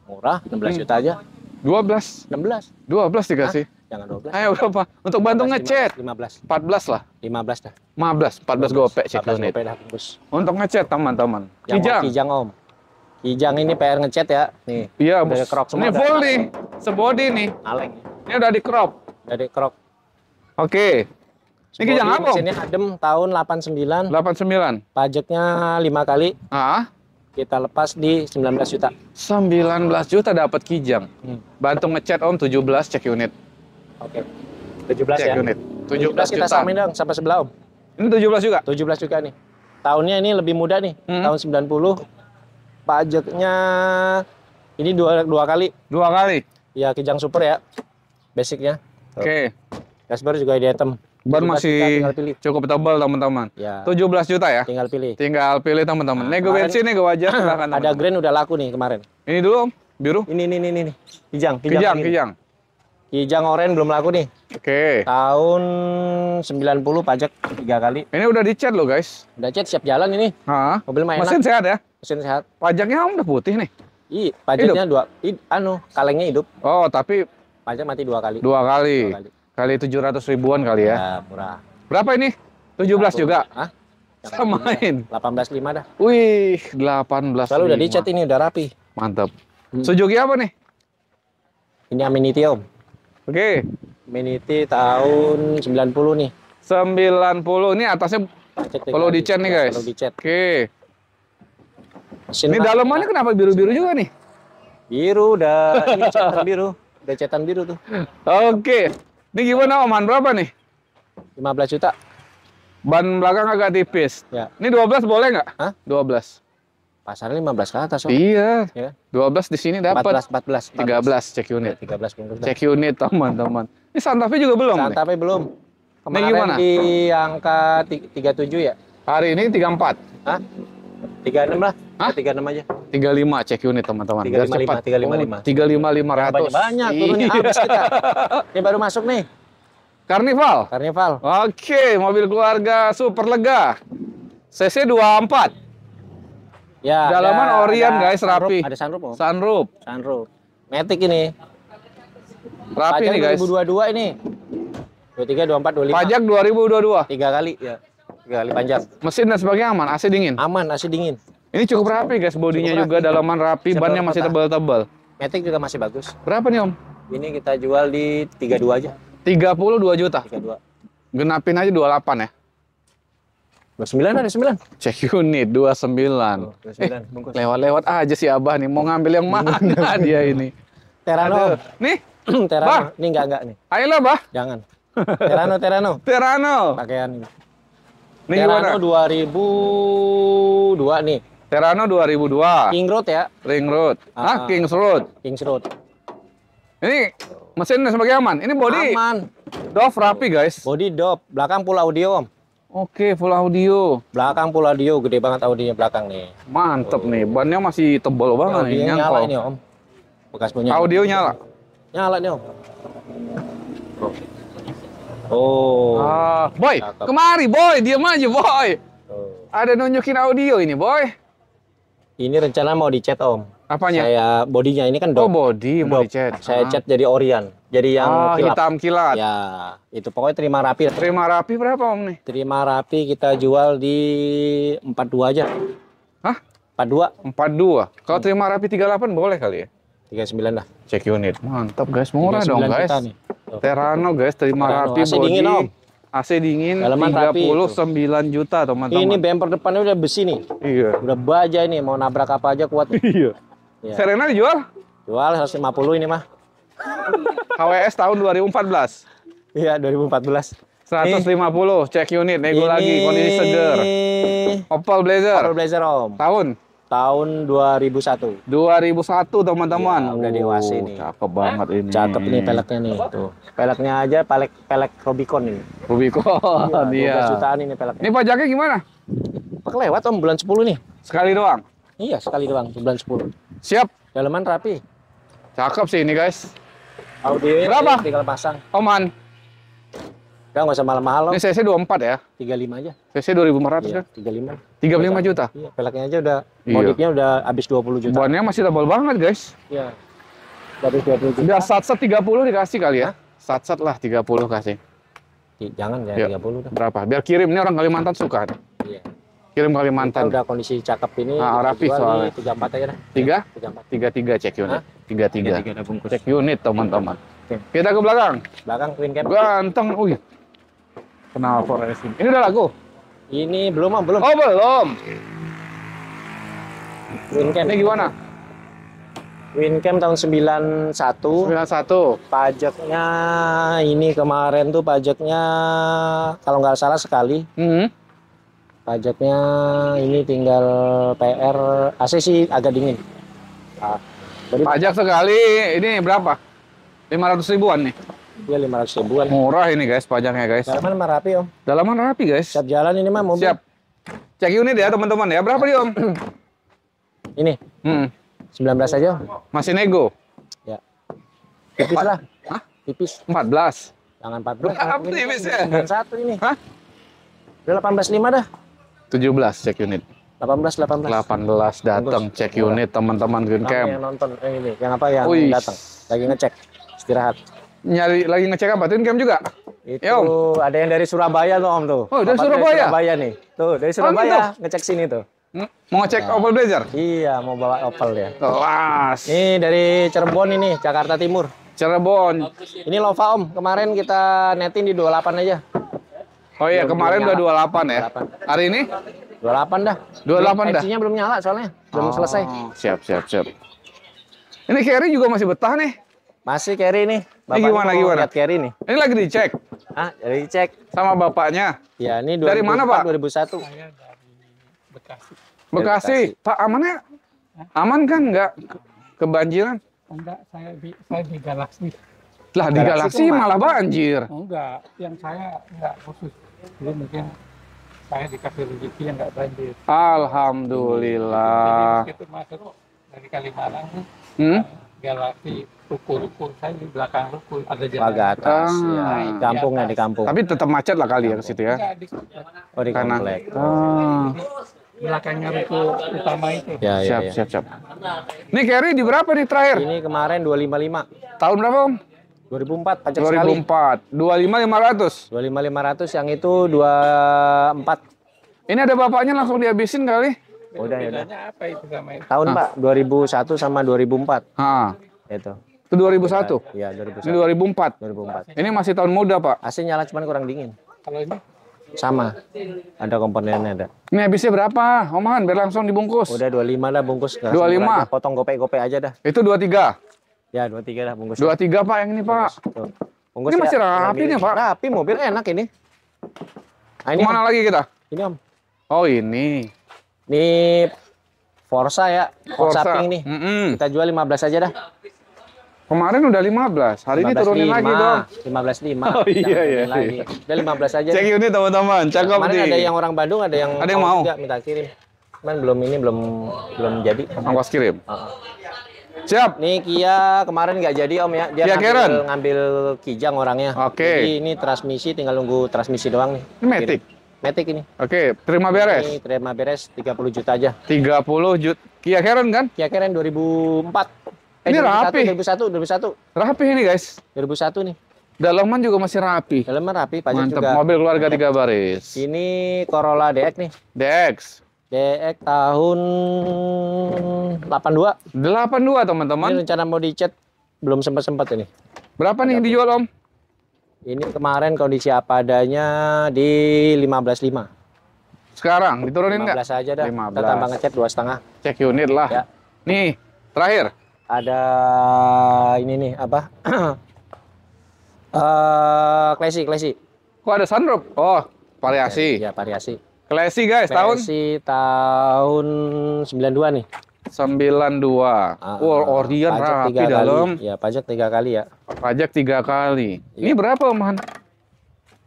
Speaker 1: Murah, 16 juta aja.
Speaker 2: 12.
Speaker 1: 16.
Speaker 2: 12 dikasih.
Speaker 1: Jangan 12.
Speaker 2: Ayo berapa? Untuk bantu ngecat.
Speaker 1: 15.
Speaker 2: 14 lah.
Speaker 1: 15 dah.
Speaker 2: 14 gopek cek
Speaker 1: 14
Speaker 2: unit.
Speaker 1: gopek dah bungkus.
Speaker 2: Untuk ngecat teman-teman.
Speaker 1: Yang mau
Speaker 2: Kijang.
Speaker 1: Kijang Om. Kijang ini PR ngecat ya. Nih.
Speaker 2: Iya,
Speaker 1: Udah
Speaker 2: bos.
Speaker 1: kerok semua
Speaker 2: Ini
Speaker 1: dah.
Speaker 2: full nih. Sebody nih.
Speaker 1: Aleng.
Speaker 2: Ini udah di crop.
Speaker 1: Dari krok.
Speaker 2: Oke. Ini kijang apa, Om?
Speaker 1: Mesinnya adem tahun 89.
Speaker 2: 89.
Speaker 1: Pajaknya 5 kali.
Speaker 2: Ah,
Speaker 1: Kita lepas di 19 juta.
Speaker 2: 19 juta dapat kijang.
Speaker 1: Hmm.
Speaker 2: Bantu ngecat Om 17 cek unit.
Speaker 1: Oke. 17
Speaker 2: Cek
Speaker 1: ya.
Speaker 2: unit.
Speaker 1: 17 kita
Speaker 2: juta.
Speaker 1: samain dong sampai sebelah Om.
Speaker 2: Ini 17 juga.
Speaker 1: 17 juga nih. Tahunnya ini lebih muda nih. Tahun 90. Pajaknya ini dua kali.
Speaker 2: 2 kali.
Speaker 1: Ya Kijang Super ya. Basicnya.
Speaker 2: Oke.
Speaker 1: Dashboard juga di item.
Speaker 2: Ban
Speaker 1: 17
Speaker 2: masih
Speaker 1: juta, tinggal pilih.
Speaker 2: cukup tebal teman-teman.
Speaker 1: Ya.
Speaker 2: 17 juta ya.
Speaker 1: Tinggal pilih.
Speaker 2: Tinggal pilih teman-teman. Nego
Speaker 1: kemarin-
Speaker 2: bensin, nego wajar silakan.
Speaker 1: Ada
Speaker 2: teman-teman.
Speaker 1: Grand udah laku nih kemarin.
Speaker 2: Ini dulu Om, biru.
Speaker 1: Ini. Kijang
Speaker 2: Kijang,
Speaker 1: ini.
Speaker 2: kijang.
Speaker 1: Kijang oranye belum laku nih.
Speaker 2: Oke.
Speaker 1: Tahun 90 pajak 3 kali.
Speaker 2: Ini udah dicat loh guys.
Speaker 1: Udah cat siap jalan ini.
Speaker 2: Hah?
Speaker 1: Mobil mah enak.
Speaker 2: Mesin sehat ya.
Speaker 1: Mesin sehat.
Speaker 2: Pajaknya Om udah putih nih.
Speaker 1: Ih, pajaknya kalengnya hidup.
Speaker 2: Oh, tapi
Speaker 1: Pajak mati 2 kali.
Speaker 2: 2 kali.
Speaker 1: 2 kali.
Speaker 2: Kali 700 ribuan kali ya.
Speaker 1: Ya, murah.
Speaker 2: Berapa ini? 17 juga.
Speaker 1: Hah?
Speaker 2: Samain.
Speaker 1: 18,5 dah.
Speaker 2: Wih, 18.
Speaker 1: Kalau udah dicat ini udah rapi.
Speaker 2: Mantap. Suzuki apa nih?
Speaker 1: Ini Amenity Om.
Speaker 2: Oke.
Speaker 1: Amenity tahun 90 nih.
Speaker 2: 90. Ini atasnya
Speaker 1: Pajak 3
Speaker 2: perlu
Speaker 1: kali.
Speaker 2: dicat nih
Speaker 1: Ya,
Speaker 2: guys.
Speaker 1: Perlu dicat.
Speaker 2: Oke.
Speaker 1: Mesin
Speaker 2: Ini
Speaker 1: mah
Speaker 2: dalamannya kenapa biru-biru juga nih?
Speaker 1: biru udah ini cetan biru. Udah cetan biru tuh.
Speaker 2: Oke. Ini gimana Oman? Berapa nih?
Speaker 1: 15 juta.
Speaker 2: Ban belakang agak tipis.
Speaker 1: Ya.
Speaker 2: Ini 12 boleh nggak?
Speaker 1: Hah?
Speaker 2: 12.
Speaker 1: Pasarnya 15 ke atas Om.
Speaker 2: Iya.
Speaker 1: Ya.
Speaker 2: 12 di sini dapat.
Speaker 1: 14.
Speaker 2: 13 cek unit.
Speaker 1: 13 bungkus dah.
Speaker 2: Cek unit teman-teman. Ini Santa Fe juga belum nih?
Speaker 1: Santa Fe belum. Kemarin
Speaker 2: gimana?
Speaker 1: di angka 37 ya?
Speaker 2: Hari ini 34.
Speaker 1: Hah? 36 lah.
Speaker 2: Hah?
Speaker 1: 36 aja.
Speaker 2: 35 cek unit teman-teman. Biar
Speaker 1: 355,
Speaker 2: cepat.
Speaker 1: 355.
Speaker 2: 35.500.
Speaker 1: Banyak turunnya
Speaker 2: Iya.
Speaker 1: habis kita. Ini baru masuk nih.
Speaker 2: Karnival.
Speaker 1: Karnival.
Speaker 2: Oke, mobil keluarga super lega. CC 24.
Speaker 1: Ya,
Speaker 2: Dalaman Orion, guys,
Speaker 1: sunroof,
Speaker 2: rapi.
Speaker 1: Ada sunroof, Om.
Speaker 2: Sunroof.
Speaker 1: Sunroof. Matic ini.
Speaker 2: Rapi
Speaker 1: Pajak
Speaker 2: nih guys.
Speaker 1: 2022 ini. 23, 24, 25.
Speaker 2: Pajak 2022.
Speaker 1: 3 kali ya. 3 kali panjang.
Speaker 2: Mesin dan sebagainya aman, AC dingin.
Speaker 1: Aman, AC dingin.
Speaker 2: Ini cukup rapi guys, bodinya
Speaker 1: Cukup
Speaker 2: juga
Speaker 1: rapi.
Speaker 2: dalaman rapi,
Speaker 1: Bisa
Speaker 2: bannya
Speaker 1: bawa
Speaker 2: masih
Speaker 1: kota.
Speaker 2: tebal-tebal.
Speaker 1: Matic juga masih bagus.
Speaker 2: Berapa nih Om?
Speaker 1: Ini kita jual di 32 aja.
Speaker 2: 32 juta.
Speaker 1: 32.
Speaker 2: Genapin aja 28 ya.
Speaker 1: 29 ada 9.
Speaker 2: Cek unit 29.
Speaker 1: 29 bungkus.
Speaker 2: Lewat-lewat aja si Abah nih, mau ngambil yang mana dia ini.
Speaker 1: Terano.
Speaker 2: Aduh. Nih, Bah.
Speaker 1: Terano. Ini enggak nih.
Speaker 2: ayolah Bah.
Speaker 1: Jangan. Terano, Terano.
Speaker 2: Terano.
Speaker 1: Pakaian ini.
Speaker 2: Ini
Speaker 1: Terano
Speaker 2: gimana?
Speaker 1: 2002 nih.
Speaker 2: Terano 2002.
Speaker 1: King Road ya.
Speaker 2: Ring Road.
Speaker 1: Ah.
Speaker 2: Kings Road.
Speaker 1: Kings Road.
Speaker 2: Ini mesinnya sebagai aman. Ini body
Speaker 1: Aman.
Speaker 2: Dove rapi, guys.
Speaker 1: Body dop. Belakang full audio, Om.
Speaker 2: Oke, full audio.
Speaker 1: Belakang full audio. Gede banget audionya belakang nih.
Speaker 2: Mantep nih. Bannya masih tebal banget nih.
Speaker 1: Audionya nyala
Speaker 2: Nyangkol.
Speaker 1: ini, Om. Bekas punya.
Speaker 2: Audio nyala.
Speaker 1: Nyala nih, Om. Oh.
Speaker 2: Boy,
Speaker 1: Cakep.
Speaker 2: kemari, boy. Diam aja, boy.
Speaker 1: Tuh.
Speaker 2: Ada nunjukin audio ini, boy.
Speaker 1: Ini rencana mau dicat, Om.
Speaker 2: Apanya?
Speaker 1: Saya bodinya ini kan
Speaker 2: Oh,
Speaker 1: dop.
Speaker 2: body mau
Speaker 1: Dop.
Speaker 2: dicat.
Speaker 1: Saya cat jadi Orion. Jadi yang kilap.
Speaker 2: hitam kilat.
Speaker 1: Ya, itu pokoknya terima rapi.
Speaker 2: Terima rapi berapa, Om nih?
Speaker 1: Terima rapi kita jual di 42 aja.
Speaker 2: Hah?
Speaker 1: 42,
Speaker 2: 42. Kalau terima rapi 38 boleh kali ya?
Speaker 1: 39 dah.
Speaker 2: Cek unit. Mantap, guys. Murah
Speaker 1: 39
Speaker 2: dong, guys.
Speaker 1: juta nih. Tuh.
Speaker 2: Terano, guys. Terima
Speaker 1: Terano.
Speaker 2: rapi
Speaker 1: AC
Speaker 2: body.
Speaker 1: dingin, Om.
Speaker 2: AC dingin
Speaker 1: Dalaman rapi
Speaker 2: 39 juta,
Speaker 1: Ini
Speaker 2: teman-teman.
Speaker 1: bumper depannya udah besi nih.
Speaker 2: Iya.
Speaker 1: Udah baja ini, mau nabrak apa aja kuat.
Speaker 2: Iya.
Speaker 1: Ya.
Speaker 2: Serena dijual?
Speaker 1: Jual 150 ini mah.
Speaker 2: HWS tahun 2014.
Speaker 1: Iya, 2014.
Speaker 2: 150, cek unit, nego lagi, kondisi seger. Opel Blazer.
Speaker 1: Opel Blazer, Om.
Speaker 2: Tahun
Speaker 1: Tahun 2001.
Speaker 2: 2001, teman-teman.
Speaker 1: Iya, udah dewasa ini.
Speaker 2: Cakep banget ini.
Speaker 1: Cakep nih peleknya nih. Tuh. Peleknya aja pelek Rubicon ini.
Speaker 2: Rubicon,
Speaker 1: Iya,
Speaker 2: iya.
Speaker 1: 12 jutaan ini peleknya.
Speaker 2: Ini pajaknya gimana?
Speaker 1: Pak lewat, Om, bulan 10 nih.
Speaker 2: Sekali doang.
Speaker 1: Iya, sekali doang, bulan 10.
Speaker 2: Siap.
Speaker 1: Dalaman rapi.
Speaker 2: Cakep sih ini, guys.
Speaker 1: Audionya
Speaker 2: Berapa?
Speaker 1: tinggal pasang.
Speaker 2: Oman.
Speaker 1: Udah nggak usah mahal-mahal, Om.
Speaker 2: Ini CC 24 ya?
Speaker 1: 35 aja.
Speaker 2: CC 2500
Speaker 1: Iya,
Speaker 2: kan?
Speaker 1: 35.
Speaker 2: 35 juta.
Speaker 1: Iya, peleknya aja udah
Speaker 2: Iya.
Speaker 1: modifnya udah habis 20 juta.
Speaker 2: Bannya masih tebal banget, guys.
Speaker 1: Iya. Udah habis 20 juta.
Speaker 2: Udah sat-sat 30 dikasih kali ya? Sat-sat lah 30 kasih.
Speaker 1: Jangan ya,
Speaker 2: Yuk.
Speaker 1: 30 dah.
Speaker 2: Berapa? Biar kirim, ini orang Kalimantan suka.
Speaker 1: Iya.
Speaker 2: Kirim
Speaker 1: Kita
Speaker 2: Kalimantan.
Speaker 1: udah kondisi cakep ini.
Speaker 2: Ah,
Speaker 1: kita
Speaker 2: rapi
Speaker 1: jual
Speaker 2: soalnya.
Speaker 1: di 34 aja dah.
Speaker 2: 3?
Speaker 1: 34.
Speaker 2: 33 cek unit. 33.
Speaker 1: 33 dah bungkus.
Speaker 2: Cek unit, teman-teman.
Speaker 1: Oke.
Speaker 2: Kita ke belakang.
Speaker 1: Belakang twin cam.
Speaker 2: Ganteng. Wih. Kenal Forest ini. Ini udah laku?
Speaker 1: Ini belum, Om, belum.
Speaker 2: Oh, belum.
Speaker 1: Twin cam.
Speaker 2: Ini gimana?
Speaker 1: Twin cam tahun 91.
Speaker 2: 91.
Speaker 1: Pajaknya ini kemarin tuh pajaknya kalau nggak salah sekali.
Speaker 2: Hmm.
Speaker 1: Pajaknya ini tinggal PR. AC sih agak dingin. Ah, jadi
Speaker 2: Pajak sekali. Ini berapa? 500 ribuan nih.
Speaker 1: dia 500 ribuan.
Speaker 2: Murah ini, guys, pajaknya, guys.
Speaker 1: Dalaman mah rapi, Om.
Speaker 2: Dalaman rapi, guys.
Speaker 1: Siap jalan ini mah mobil.
Speaker 2: Siap. Cek unit ya, teman-teman ya. Berapa dia, Om?
Speaker 1: Ini 19 aja, Om.
Speaker 2: Masih nego.
Speaker 1: Ya. Tipis lah.
Speaker 2: Hah?
Speaker 1: Tipis.
Speaker 2: 14.
Speaker 1: Jangan 14.
Speaker 2: Berapa tipis ya?
Speaker 1: 91 ini.
Speaker 2: Hah?
Speaker 1: Udah 18,5 dah.
Speaker 2: 17 cek unit.
Speaker 1: 18.
Speaker 2: 18 datang cek unit, teman-teman Green
Speaker 1: Kamu
Speaker 2: Camp.
Speaker 1: yang nonton ini, yang apa yang
Speaker 2: Wih.
Speaker 1: datang. Lagi ngecek. Istirahat.
Speaker 2: Nyari lagi ngecek apa? Twin Camp juga?
Speaker 1: Itu
Speaker 2: Ya, Om.
Speaker 1: ada yang dari Surabaya loh, Om tuh.
Speaker 2: Oh, dari
Speaker 1: Bapak
Speaker 2: Surabaya?
Speaker 1: Surabaya nih. Tuh, dari Surabaya ngecek sini tuh.
Speaker 2: Mau ngecek Opel Blazer?
Speaker 1: Iya, mau bawa Opel ya.
Speaker 2: Kelas.
Speaker 1: Ini dari Cirebon ini, Jakarta Timur.
Speaker 2: Cirebon.
Speaker 1: Ini Lova, Om. Kemarin kita netin di 28 aja.
Speaker 2: Oh iya, kemarin udah 28 ya.
Speaker 1: 28.
Speaker 2: Hari ini?
Speaker 1: 28 dah.
Speaker 2: 28 dah.
Speaker 1: FC-nya belum nyala soalnya. Belum selesai.
Speaker 2: Siap. Ini carry juga masih betah nih.
Speaker 1: Masih carry nih. Bapak
Speaker 2: gimana,
Speaker 1: mau
Speaker 2: gimana?
Speaker 1: lihat carry nih.
Speaker 2: Ini lagi dicek
Speaker 1: Ah, dari cek.
Speaker 2: sama bapaknya.
Speaker 1: Ya, ini
Speaker 2: Dari mana, Pak?
Speaker 1: 2001.
Speaker 2: Bekasi. Pak, amannya? Aman kan? Nggak kebanjiran?
Speaker 4: Enggak, saya di Galaxy.
Speaker 2: Lah, di
Speaker 1: Galaxy
Speaker 2: Galaxy
Speaker 1: kemana?
Speaker 2: malah banjir.
Speaker 4: Enggak, yang saya enggak khusus. Jadi mungkin saya dikasih rezeki yang enggak banjir.
Speaker 2: Alhamdulillah.
Speaker 4: Jadi begitu masuk dari Kalimalang,
Speaker 2: Hmm?
Speaker 4: Galaxy, ruko-ruko saya di belakang ruko ada jalan.
Speaker 1: Agak atas. Ya,
Speaker 2: Ah.
Speaker 1: di kampungnya di kampung.
Speaker 2: Tapi tetap macet lah kali ya ke situ ya.
Speaker 4: Enggak, di
Speaker 1: Oh, di
Speaker 2: Karena
Speaker 1: komplek.
Speaker 4: belakangnya ruko utama itu.
Speaker 1: Ya, ya, ya.
Speaker 2: Siap. Ini carry di berapa nih terakhir?
Speaker 1: Ini kemarin 255.
Speaker 2: Tahun berapa, Om?
Speaker 1: 2004 pajak sekali.
Speaker 2: 2004. 25.500.
Speaker 1: 25.500 yang itu 24.
Speaker 2: Ini ada bapaknya langsung dihabisin kali.
Speaker 1: Udah ya udah.
Speaker 4: Bedanya apa itu sama itu?
Speaker 1: Tahun Pak 2001 sama 2004
Speaker 2: Ah,
Speaker 1: itu.
Speaker 2: itu 2001.
Speaker 1: Iya,
Speaker 2: Ini
Speaker 1: 2001.
Speaker 2: 2004.
Speaker 1: 2004.
Speaker 2: Ini masih tahun muda, Pak.
Speaker 1: AC nyala cuman kurang dingin.
Speaker 4: Kalau ini
Speaker 1: Sama. Ada komponennya ada.
Speaker 2: Ini habisnya berapa? Oman, biar langsung dibungkus.
Speaker 1: Udah 25 dah bungkus.
Speaker 2: 25.
Speaker 1: Potong gopek-gopek aja dah.
Speaker 2: Itu 23.
Speaker 1: Ya, 23 dah bungkus.
Speaker 2: 23, Pak, yang ini, Pak.
Speaker 1: Tuh. Bungkus
Speaker 2: Ini masih
Speaker 1: ya,
Speaker 2: rapi nih, Pak.
Speaker 1: Rapi, mobil enak ini. Nah, ini
Speaker 2: Kemana
Speaker 1: Om.
Speaker 2: lagi kita?
Speaker 1: Ini Om.
Speaker 2: Oh ini.
Speaker 1: Ini Forza ya. Forza Pink nih. Kita jual 15 aja dah.
Speaker 2: Kemarin udah 15. Hari ini turunin lagi dong.
Speaker 1: 15.5.
Speaker 2: Oh, iya, iya,
Speaker 1: Lagi. Udah 15 aja.
Speaker 2: Cek unit teman-teman. Cakep
Speaker 1: Kemarin
Speaker 2: nih.
Speaker 1: ada yang orang Bandung, ada yang
Speaker 2: mau.
Speaker 1: juga minta kirim. Cuman belum jadi.
Speaker 2: Ongkos kirim.
Speaker 1: Heeh.
Speaker 2: Siap.
Speaker 1: Nih Kia kemarin nggak jadi Om ya. Dia
Speaker 2: Kia
Speaker 1: ngambil Kijang orangnya.
Speaker 2: Oke.
Speaker 1: Jadi ini transmisi, tinggal nunggu transmisi doang nih.
Speaker 2: Ini Matic.
Speaker 1: Matic ini.
Speaker 2: Oke, terima beres.
Speaker 1: Ini terima beres 30 juta aja.
Speaker 2: 30 juta. Kia Karen kan?
Speaker 1: Kia Karen 2004.
Speaker 2: Ini rapi.
Speaker 1: 2001.
Speaker 2: Rapi ini guys.
Speaker 1: 2001 nih.
Speaker 2: Dalaman juga masih rapi.
Speaker 1: Dalamnya rapi, pajak
Speaker 2: Mantap.
Speaker 1: juga.
Speaker 2: Mobil keluarga 3 baris.
Speaker 1: Ini Corolla DX nih.
Speaker 2: DX.
Speaker 1: DX tahun 82.
Speaker 2: 82 teman-teman.
Speaker 1: Ini rencana mau dicet, belum sempat ini.
Speaker 2: Berapa nih dijual Om?
Speaker 1: Ini kemarin kondisi apa adanya di 15.5.
Speaker 2: Sekarang diturunin nggak?
Speaker 1: 15 aja dah.
Speaker 2: 15.
Speaker 1: Kita tambah ngecat 2,5.
Speaker 2: Cek unit lah.
Speaker 1: Ya.
Speaker 2: Nih, terakhir.
Speaker 1: Ada ini nih apa? Classy.
Speaker 2: Kok ada sunroof? Oh, variasi.
Speaker 1: Ya, variasi.
Speaker 2: Classy guys, tahun
Speaker 1: Classy tahun 92 nih.
Speaker 2: 92. Orient
Speaker 1: pajak
Speaker 2: rapi
Speaker 1: 3
Speaker 2: dalam.
Speaker 1: kali. Ya, pajak 3 kali ya.
Speaker 2: Pajak 3 kali.
Speaker 1: Iya.
Speaker 2: Ini berapa, Man?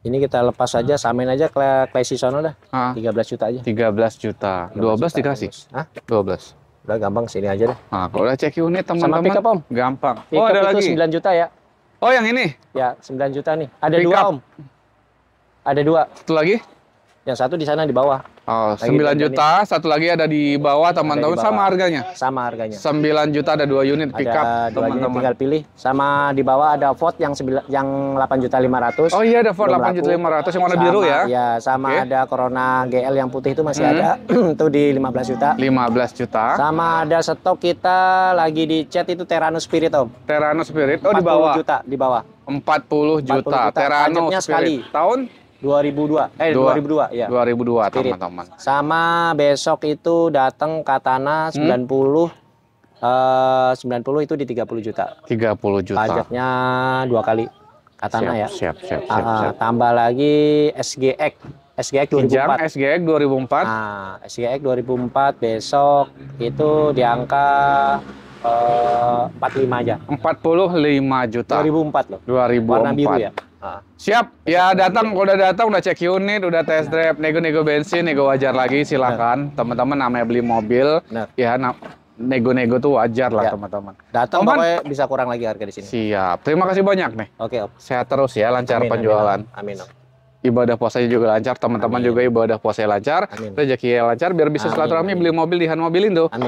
Speaker 1: Ini kita lepas aja, samain aja Classy sono dah.
Speaker 2: Ah,
Speaker 1: 13 juta aja.
Speaker 2: 13 juta. 12
Speaker 1: juta
Speaker 2: dikasih.
Speaker 1: bungkus. Hah?
Speaker 2: 12.
Speaker 1: Udah gampang sini aja deh.
Speaker 2: Nah, kalau udah cek unit
Speaker 1: Sama
Speaker 2: teman-teman.
Speaker 1: pickup, Om.
Speaker 2: Gampang.
Speaker 1: Pickup
Speaker 2: Oh, ada
Speaker 1: itu
Speaker 2: lagi.
Speaker 1: 9 juta ya.
Speaker 2: Oh, yang ini.
Speaker 1: Ya, 9 juta nih. Ada
Speaker 2: Pickup.
Speaker 1: 2 Om. Ada 2.
Speaker 2: Satu lagi.
Speaker 1: Yang satu di sana di bawah.
Speaker 2: Oh,
Speaker 1: Lagi
Speaker 2: 9
Speaker 1: di
Speaker 2: juta. Satu lagi ada di bawah teman-teman.
Speaker 1: bawah.
Speaker 2: Sama harganya.
Speaker 1: Sama harganya.
Speaker 2: 9 juta ada 2 unit pickup
Speaker 1: Ada 2 unit,
Speaker 2: teman-teman.
Speaker 1: tinggal pilih. Sama di bawah ada Ford yang 8.500.000.
Speaker 2: Oh iya, ada Ford
Speaker 1: Belum
Speaker 2: 8.500 yang warna
Speaker 1: Sama-
Speaker 2: biru ya.
Speaker 1: Ya, sama
Speaker 2: Oke.
Speaker 1: ada Corona GL yang putih itu masih ada. Itu di 15 juta.
Speaker 2: 15 juta.
Speaker 1: Sama ada stok kita lagi di chat itu Terrano Spirit Om.
Speaker 2: Terrano Spirit. Oh,
Speaker 1: 40
Speaker 2: di bawah.
Speaker 1: juta di bawah.
Speaker 2: 40 juta.
Speaker 1: juta.
Speaker 2: Terrano
Speaker 1: Pajaknya sekali.
Speaker 2: Spirit. Tahun
Speaker 1: 2002. 2002 ya.
Speaker 2: 2002
Speaker 1: Spirit.
Speaker 2: teman-teman.
Speaker 1: Sama besok itu datang Katana 90. 90 itu di 30 juta.
Speaker 2: 30 juta.
Speaker 1: Pajaknya 2 kali. Katana ya.
Speaker 2: Siap.
Speaker 1: Tambah lagi SGX. SGX
Speaker 2: Kijang
Speaker 1: 2004.
Speaker 2: SGX 2004.
Speaker 1: Nah, SGX 2004 besok itu di angka 45 aja.
Speaker 2: 45 juta.
Speaker 1: 2004 loh.
Speaker 2: 2004.
Speaker 1: Warna biru ya.
Speaker 2: Siap. Ya datang, udah datang, udah cek unit, udah test drive, nego-nego bensin, nego wajar lagi, silakan. Teman-teman namanya beli mobil,
Speaker 1: Benar.
Speaker 2: ya nego-nego tuh wajar lah
Speaker 1: Ya.
Speaker 2: teman-teman.
Speaker 1: Datang
Speaker 2: Oman.
Speaker 1: pokoknya bisa kurang lagi harga di sini.
Speaker 2: Siap. Terima kasih banyak nih.
Speaker 1: Oke, Om.
Speaker 2: Sehat terus ya, lancar
Speaker 1: Amin,
Speaker 2: penjualan.
Speaker 1: Amin, Om.
Speaker 2: Ibadah puasanya juga lancar, teman-teman
Speaker 1: Amin.
Speaker 2: juga ibadah puasanya lancar,
Speaker 1: Amin.
Speaker 2: rezeki lancar, biar bisa
Speaker 1: Amin,
Speaker 2: silaturahmi
Speaker 1: amin.
Speaker 2: beli mobil di Han Mobil Indo.
Speaker 1: Amin.